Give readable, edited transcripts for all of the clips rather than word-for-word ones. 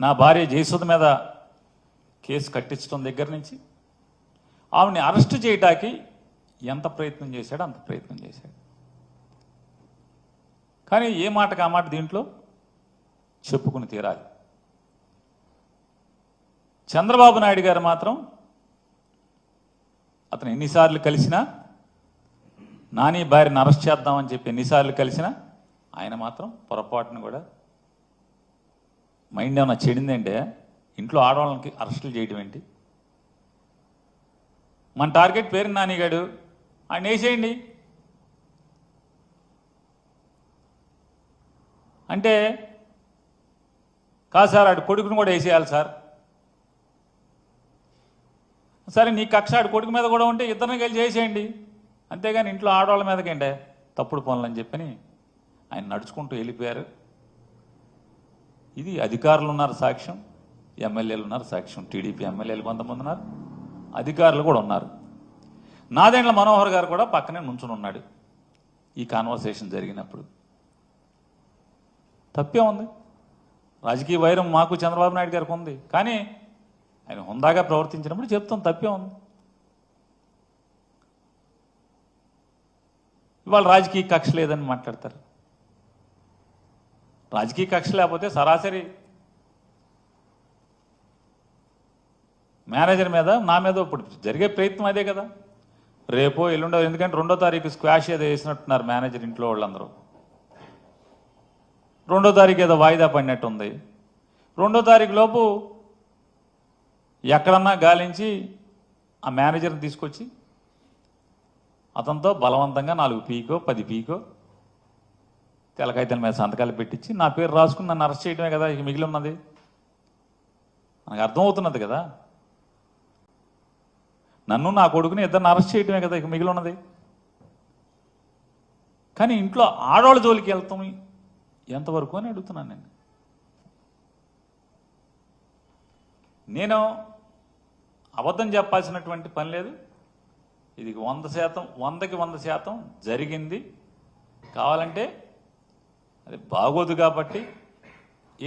నా భార్య జయసుధ మీద కేసు కట్టించడం దగ్గర నుంచి ఆవిడని అరెస్ట్ చేయడానికి ఎంత ప్రయత్నం చేశాడో అంత ప్రయత్నం చేశాడు. కానీ ఏ మాటకు ఆ మాట దీంట్లో చెప్పుకుని తీరాలి. చంద్రబాబు నాయుడు గారు మాత్రం అతను ఎన్నిసార్లు కలిసినా, నాని భార్యను అరెస్ట్ చేద్దామని చెప్పి ఎన్నిసార్లు కలిసినా ఆయన మాత్రం పొరపాటును కూడా మైండ్ ఏమన్నా చెడిందంటే ఇంట్లో ఆడవాళ్ళకి అరెస్టులు చేయడం ఏంటి? మన టార్గెట్ పేరు నానిగాడు, ఆయన వేసేయండి అంటే కాదు సార్, ఆడు కొడుకును కూడా వేసేయాలి సార్. సరే నీ కక్ష ఆడు కొడుకు మీద కూడా ఉంటే ఇద్దరిని కలిసి చేసేయండి, అంతేగాని ఇంట్లో ఆడవాళ్ళ మీదకేంటే తప్పుడు పనులు అని చెప్పని ఆయన నడుచుకుంటూ వెళ్ళిపోయారు. ఇది అధికారులు ఉన్నారు సాక్ష్యం, ఎమ్మెల్యేలు ఉన్నారు సాక్ష్యం. టీడీపీ ఎమ్మెల్యేలు కొంతమంది ఉన్నారు, అధికారులు కూడా ఉన్నారు. నాదెండ్ల మనోహర్ గారు కూడా పక్కనే నుంచుని ఉన్నాడు ఈ కాన్వర్సేషన్ జరిగినప్పుడు. తప్పే ఉంది. రాజకీయ వైరం మాకు చంద్రబాబు నాయుడు గారికి ఉంది, కానీ ఆయన హుందాగా ప్రవర్తించినప్పుడు చెప్తాం తప్పే ఉంది. ఇవాళ రాజకీయ కక్ష లేదని మాట్లాడతారు. రాజకీయ కక్ష లేకపోతే సరాసరి మేనేజర్ మీద, నా మీద ఇప్పుడు జరిగే ప్రయత్నం అదే కదా. రేపో ఎల్లుండో, ఎందుకంటే 2వ తారీఖు స్క్వాష్ ఏదో వేసినట్టున్నారు మేనేజర్ ఇంట్లో వాళ్ళందరూ. 2వ తారీఖు ఏదో వాయిదా పడినట్టు ఉంది. 2వ తారీఖు లోపు ఎక్కడన్నా గాలించి ఆ మేనేజర్ని తీసుకొచ్చి అతనితో బలవంతంగా 4 పీకో 10 పీకో తెలకాయితల మీద సంతకాలు పెట్టించి నా పేరు రాసుకుని నన్ను అరెస్ట్ చేయడమే కదా ఇక మిగిలి ఉన్నది. మనకు అర్థమవుతున్నది కదా, నన్ను నా కొడుకుని ఇద్దరిని అరెస్ట్ చేయడమే కదా ఇక మిగిలి ఉన్నది. కానీ ఇంట్లో ఆడవాళ్ళ జోలికి వెళ్తాం ఎంతవరకు అని అడుగుతున్నాను నేను అబద్ధం చెప్పాల్సినటువంటి పని లేదు. ఇది 100%, 100కి 100% జరిగింది. కావాలంటే అది బాగోదు కాబట్టి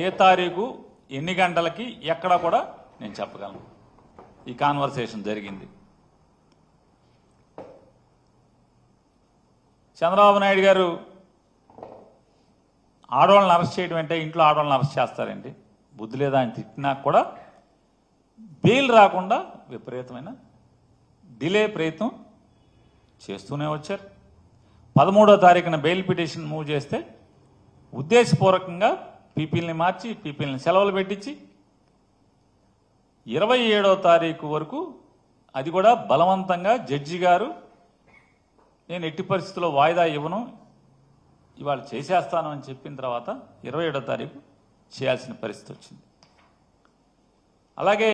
ఏ తారీఖు ఎన్ని గంటలకి ఎక్కడ కూడా నేను చెప్పగలను. ఈ కాన్వర్సేషన్ జరిగింది. చంద్రబాబు నాయుడు గారు ఆడవాళ్ళని అరెస్ట్ చేయడం అంటే ఇంట్లో ఆడవాళ్ళని అరెస్ట్ చేస్తారండి, బుద్ధి లేదా అని తిట్టినా కూడా బెయిల్ రాకుండా విపరీతమైన డిలే ప్రయత్నం చేస్తూనే వచ్చారు. 13వ తారీఖున బెయిల్ పిటిషన్ మూవ్ చేస్తే ఉద్దేశపూర్వకంగా పీపీలని మార్చి, పీపీలని సెలవులు పెట్టించి 27వ తారీఖు వరకు, అది కూడా బలవంతంగా జడ్జి గారు నేను ఎట్టి పరిస్థితుల్లో వాయిదా ఇవ్వను, ఇవాళ చేసేస్తాను అని చెప్పిన తర్వాత 27వ తారీఖు చేయాల్సిన పరిస్థితి వచ్చింది. అలాగే